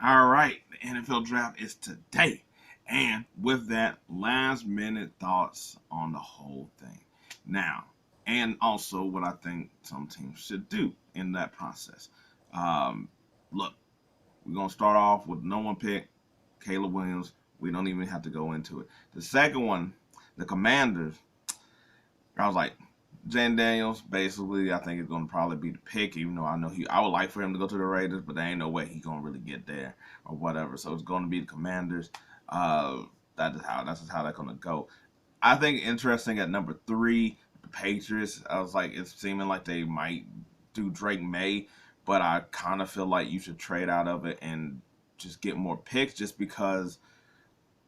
All right, the NFL draft is today. And with that, last minute thoughts on the whole thing. Now, and also what I think some teams should do in that process. Um, Look, we're going to start off with no one pick, Caleb Williams. We don't even have to go into it. The second one, the Commanders, I was like, Jane Daniels, basically, I think is going to probably be the pick, even though I know I would like for him to go to the Raiders, but there ain't no way he's going to really get there or whatever. So it's going to be the Commanders. Uh, that's just how that's going to go. I think interesting at number three, the Patriots. I was like, it's seeming like they might do Drake May, but I kind of feel like you should trade out of it and just get more picks, just because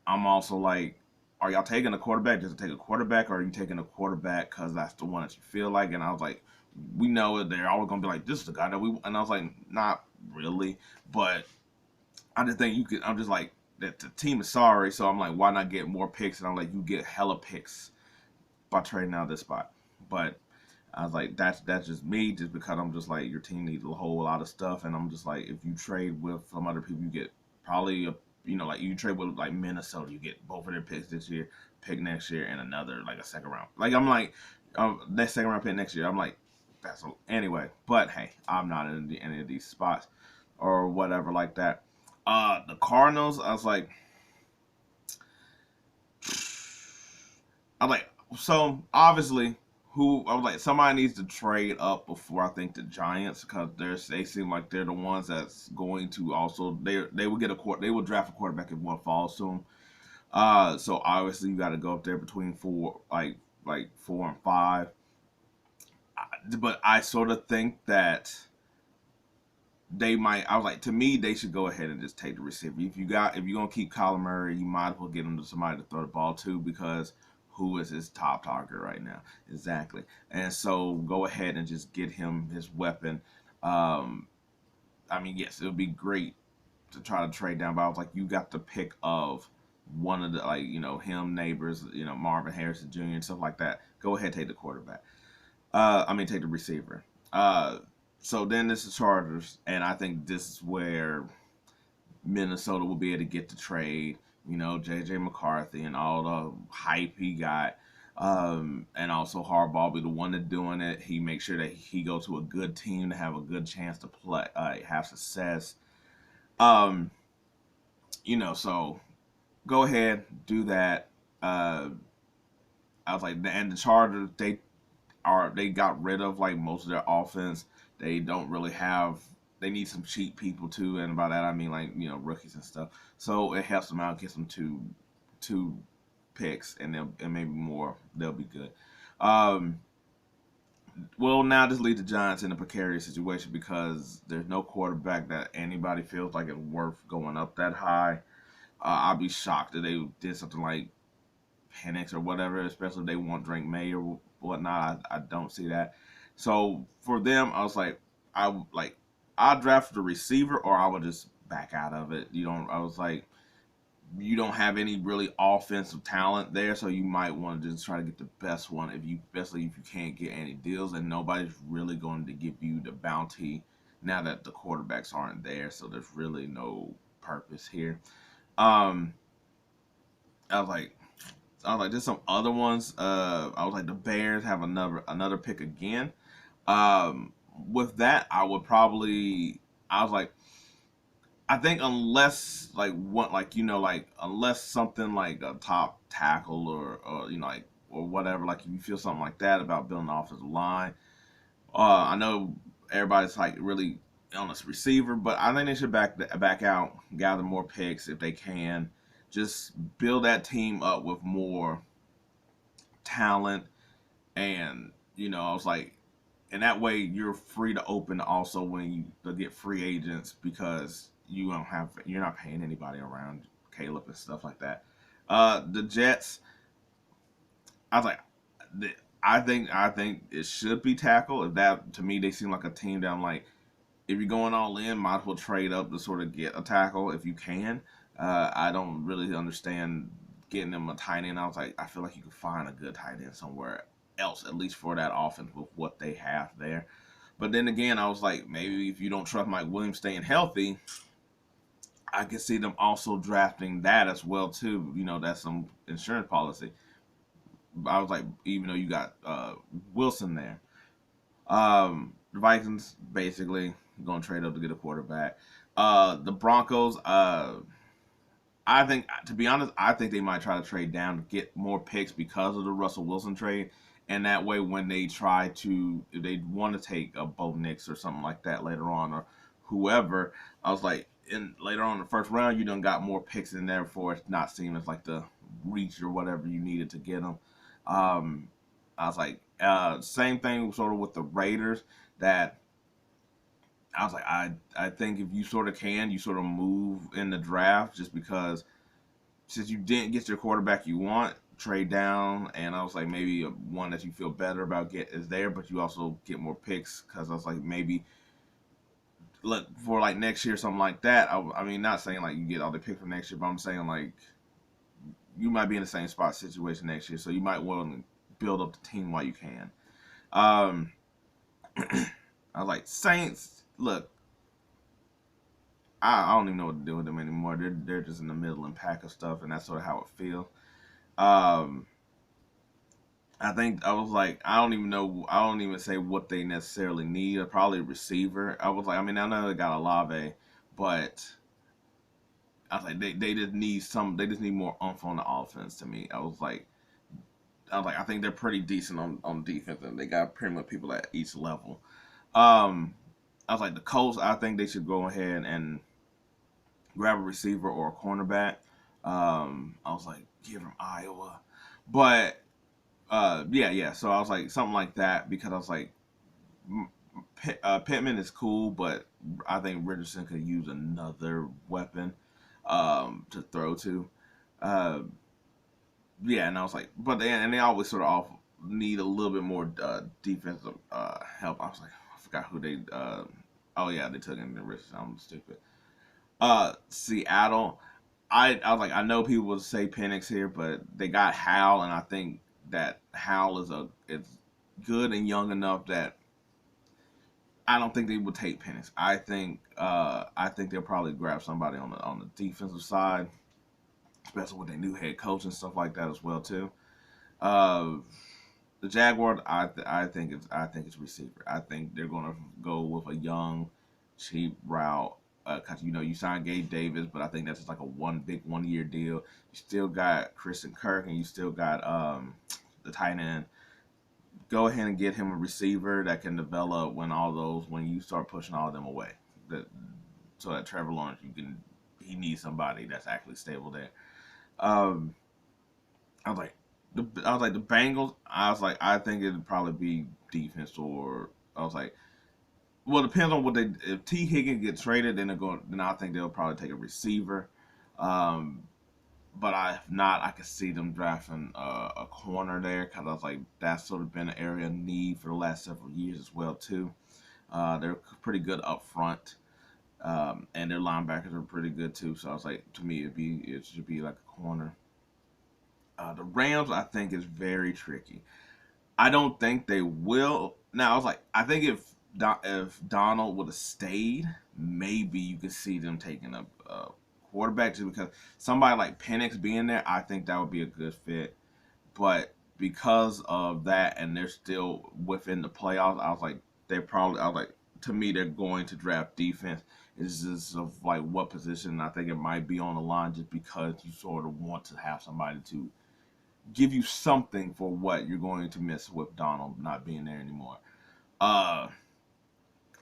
I'm also like, are y'all taking a quarterback just to take a quarterback, or are you taking a quarterback because that's the one that you feel like? And I was like, we know that they're always gonna be like, this is the guy that we. And I was like, not really, but I just think you could. I'm just like that the team is sorry, so I'm like, why not get more picks? And I'm like, you get hella picks by trading out this spot. But I was like, that's just me, just because I'm just like, your team needs a whole lot of stuff, and I'm just like, if you trade with some other people, you get probably a, like you trade with like Minnesota, you get both of their picks this year, pick next year, and another like a second round. Like I'm like, next second round pick next year. I'm like, that's anyway. But hey, I'm not in any of these spots or whatever like that. The Cardinals, I was like, I'm like, so obviously, who I was like, somebody needs to trade up before I think the Giants, because they seem like they're the ones that's going to also they will get they will draft a quarterback if one falls to them. So obviously you got to go up there between four, like 4 and 5. But I sort of think that they might. I was like, to me, they should go ahead and just take the receiver. If you're gonna keep Kyler Murray, you might as well get him to somebody to throw the ball to, because who is his top target right now? Exactly. And so go ahead and just get him his weapon. Um, I mean, yes, it would be great to try to trade down, but I was like, you got the pick of one of the, like, him, Neighbors, Marvin Harrison Jr. and stuff like that. Go ahead, take the quarterback. I mean, take the receiver. Uh, so then this is Chargers, and I think this is where Minnesota will be able to get the trade. JJ McCarthy and all the hype he got. And also Harbaugh be the one that's doing it. He makes sure that he goes to a good team to have a good chance to play, have success. Um, so go ahead, do that. Uh, I was like, and the Chargers, they got rid of like most of their offense. They don't really have. They need some cheap people too, and by that I mean like rookies and stuff. So it helps them out, gets them two picks, and maybe more. They'll be good. Um, well, now this leaves the Giants in a precarious situation because there's no quarterback that anybody feels like is worth going up that high. I'd be shocked if they did something like Penix or whatever, especially if they want Drake May or whatnot. I don't see that. So for them, I was like, I drafted a receiver, or I would just back out of it. I was like, you don't have any really offensive talent there, so you might want to just try to get the best one. Especially if you can't get any deals, and nobody's really going to give you the bounty now that the quarterbacks aren't there. So there's really no purpose here. Um, I was like, there's some other ones. I was like, the Bears have another pick again. With that, I would probably. I was like, I think unless like what like like unless something like a top tackle, or like or whatever, like if you feel something like that about building an offensive line. I know everybody's like really on this receiver, but I think they should back out, gather more picks if they can, just build that team up with more talent. And I was like, and that way you're free to open also when you to get free agents, because you're not paying anybody around Caleb and stuff like that. The Jets, I was like, I think it should be tackle. If that, to me, they seem like a team that I'm like, if you're going all in, might as well trade up to sort of get a tackle if you can. I don't really understand getting them a tight end. I was like, I feel like you could find a good tight end somewhere else, at least for that offense with what they have there. But then again, I was like, maybe if you don't trust Mike Williams staying healthy, I can see them also drafting that as well too. You know, that's some insurance policy. I was like, even though you got Wilson there, the Vikings basically going to trade up to get a quarterback. The Broncos, I think, to be honest, I think they might try to trade down to get more picks because of the Russell Wilson trade. And that way, when they try to, if they want to take a Bo Nix or something like that later on, or whoever, I was like, in later on in the first round, you done got more picks in there for it not seem as like the reach or whatever you needed to get them. Um, I was like, same thing sort of with the Raiders. That I was like, I think if you sort of can, you sort of move in the draft just because since you didn't get your quarterback you want, trade down, and I was like maybe one that you feel better about get is there, but you also get more picks because I was like maybe look for like next year something like that. I mean, not saying like you get all the picks for next year, but I'm saying like you might be in the same spot situation next year, so you might want to build up the team while you can. Um, I was like Saints. Look, I don't even know what to do with them anymore. They're just in the middle and pack of stuff, and that's sort of how it feels. Um, I think I was like, I don't even know. I don't even say what they necessarily need. Probably a receiver. I was like, I mean, I know they got Olave, but I was like, they just need some. They just need more oomph on the offense. To me, I was like, I think they're pretty decent on defense, and they got pretty much people at each level. Um, I was like, the Colts. I think they should go ahead and grab a receiver or a cornerback. I was like, give them Iowa, but yeah, yeah. So I was like something like that because I was like, Pittman is cool, but I think Richardson could use another weapon to throw to. Uh, yeah, and I was like, but they always sort of need a little bit more defensive help. I was like, I forgot who they. Oh yeah, they took in the Richardson. I'm stupid. Seattle. I was like, I know people would say Penix here, but they got Hal, and I think that Hal is good and young enough that I don't think they would take Penix. I think they'll probably grab somebody on the defensive side, especially with their new head coach and stuff like that as well too. Uh, the Jaguars, I think it's receiver. I think they're gonna go with a young, cheap route. Cause you know you signed Gabe Davis, but I think that's just like a big 1 year deal. You still got Christian Kirk, and you still got the tight end. Go ahead and get him a receiver that can develop when you start pushing all of them away. That so that Trevor Lawrence he needs somebody that's actually stable there. Um, I was like the Bengals. I was like I think it'd probably be defense or I was like well it depends on what they if T Higgins gets traded then I think they'll probably take a receiver. Um, but if not, I could see them drafting a corner there because I was like that's sort of been an area of need for the last several years as well too. They're pretty good up front, and their linebackers are pretty good too. So I was like, to me, it should be like a corner. The Rams, I think, is very tricky. I don't think they will. Now I was like, I think if Donald would have stayed, maybe you could see them taking a quarterback just because somebody like Penix being there, I think that would be a good fit. But because of that, and they're still within the playoffs, I was like, to me, they're going to draft defense. It's just of like what position. I think it might be on the line just because you sort of want to have somebody to give you something for what you're going to miss with Donald not being there anymore. Uh,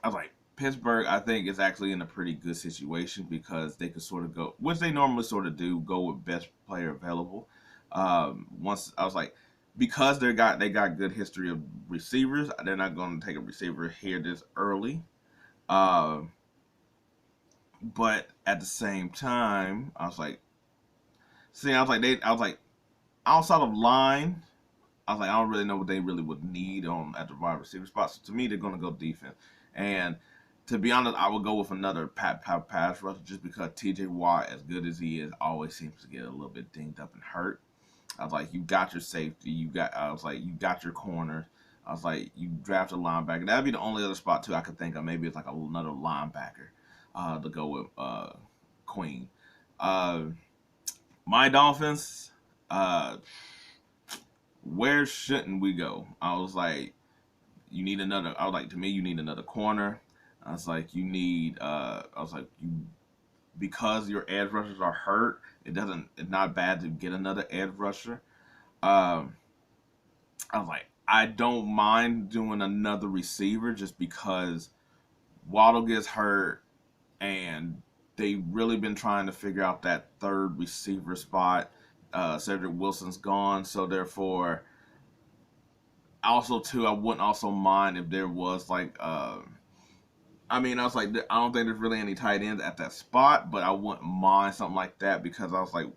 I was like, Pittsburgh, I think, is actually in a pretty good situation because they could sort of go, which they normally sort of do, go with best player available. Once I was like, because they got good history of receivers, they're not going to take a receiver here this early. Uh, but at the same time, I was like, outside of line, I was like, I don't really know what they really would need on at the wide receiver spot. So to me, they're going to go defense. And to be honest, I would go with another pass rusher just because T.J. Watt, as good as he is, always seems to get a little bit dinged up and hurt. I was like, you got your safety, you got your corners. I was like, you draft a linebacker. That'd be the only other spot too I could think of. Maybe it's like another linebacker to go with queen. Uh, my Dolphins. Where shouldn't we go? I was like, you need another. I was like, to me, you need another corner. I was like, you need. I was like, you because your edge rushers are hurt. It doesn't. It's not bad to get another edge rusher. Um, I was like, I don't mind doing another receiver just because Waddle gets hurt, and they've really been trying to figure out that third receiver spot. Cedric Wilson's gone, so therefore, also too, I wouldn't also mind if there was like, I mean, I was like, I don't think there's really any tight ends at that spot, but I wouldn't mind something like that because I was like,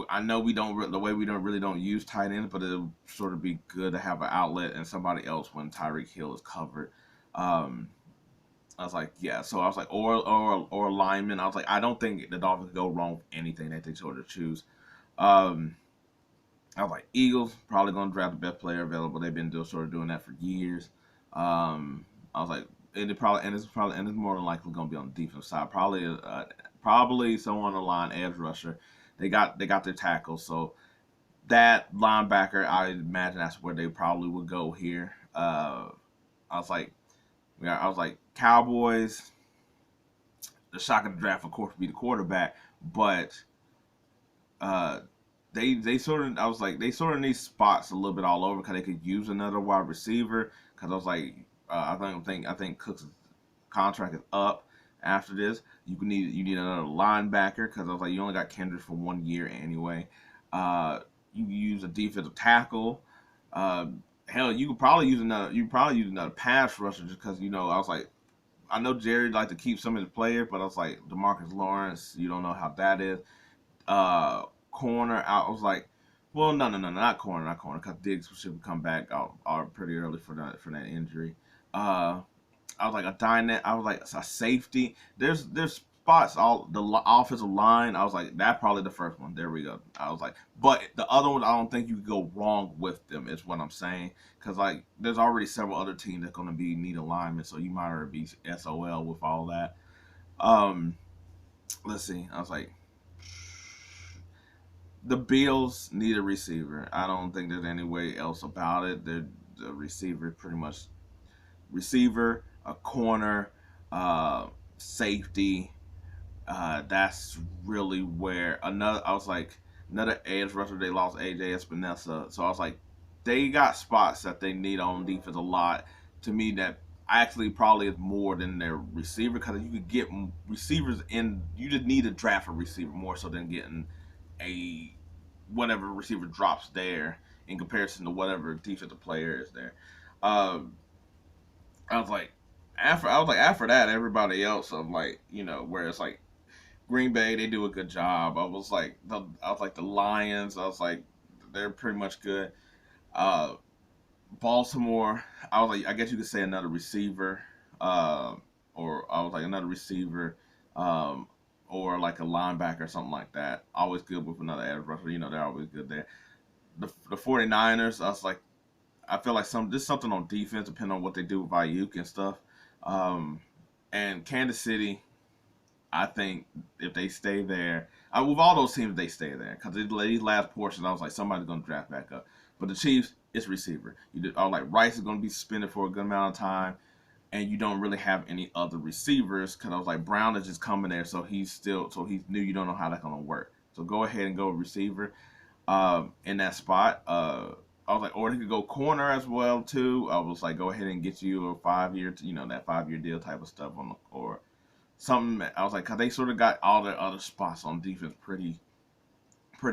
I know we don't the way we don't really don't use tight ends, but it'll sort of be good to have an outlet and somebody else when Tyreek Hill is covered. Um, I was like, yeah. So I was like, or lineman. I was like, I don't think the Dolphins could go wrong with anything that they sort of choose. Um, I was like, Eagles probably gonna draft the best player available. They've been sort of doing that for years. I was like, and it's more than likely gonna be on the defensive side. Probably someone on the line edge rusher. They got their tackles, so that linebacker, I imagine that's where they probably would go here. I was like, yeah, I was like Cowboys. The shock of the draft, of course, would be the quarterback, but uh, they sort of I was like they sort of need spots a little bit all over because they could use another wide receiver. Because I was like, I think Cook's contract is up after this. You need another linebacker because I was like you only got Kendrick for 1 year anyway. You use a defensive tackle. Uh, hell, you could probably use another pass rusher just because I was like I know Jerry like to keep some of his players, but I was like Demarcus Lawrence. You don't know how that is. Corner. I was like, well, no, not corner, because Diggs should come back out pretty early for that injury. Uh, I was like a dynamic. I was like a safety. There's spots all the offensive line. I was like that probably the first one. There we go. I was like, but the other ones I don't think you could go wrong with them. Is what I'm saying. Because like there's already several other teams that's gonna be need alignment, so you might already be SOL with all that. Um, let's see. I was like, the Bills need a receiver. I don't think there's any way else about it. The receiver pretty much receiver, a corner, safety. That's really where another. I was like another edge rusher. They lost AJ Espinosa, so I was like, they got spots that they need on defense a lot. To me, that actually probably is more than their receiver because you could get receivers in. You just need to draft a receiver more so than getting a whatever receiver drops there in comparison to whatever defensive player is there. Um, I was like, after that, everybody else, I'm like, where it's like Green Bay, they do a good job. I was like the Lions. I was like, they're pretty much good. Uh, Baltimore, I was like, I guess you could say another receiver, uh, or I was like another receiver, um, or like a linebacker or something like that. Always good with another edge rusher. They're always good there. The 49ers, I was like, I feel like there's something on defense depending on what they do with Ayuk and stuff. Um, and Kansas City, I think if they stay there, with all those teams, they stay there because these last portions, I was like, somebody's going to draft back up. But the Chiefs, it's receiver. I was like, Rice is going to be suspended for a good amount of time, and you don't really have any other receivers because I was like, Brown is just coming there, so he's new. You don't know how that's going to work. So go ahead and go receiver in that spot. I was like, or they could go corner as well too. I was like, go ahead and get you a 5 year, that 5 year deal type of stuff or something. I was like, cause they sort of got all their other spots on defense pretty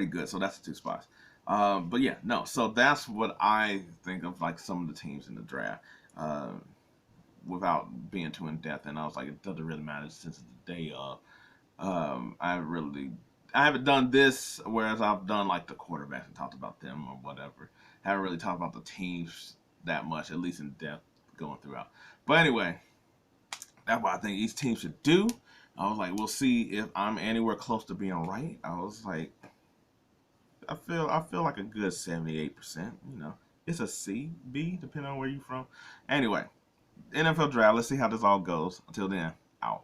good. So that's the two spots. But yeah, no. So that's what I think of like some of the teams in the draft. Without being too in depth, and I was like, it doesn't really matter since it's the day of. I haven't done this, whereas I've done like the quarterbacks and talked about them or whatever. Haven't really talked about the teams that much, at least in depth, going throughout. But anyway, that's what I think each team should do. I was like, we'll see if I'm anywhere close to being right. I was like, I feel like a good 78%. It's a C, B, depending on where you're from. Anyway, NFL draft. Let's see how this all goes. Until then, out.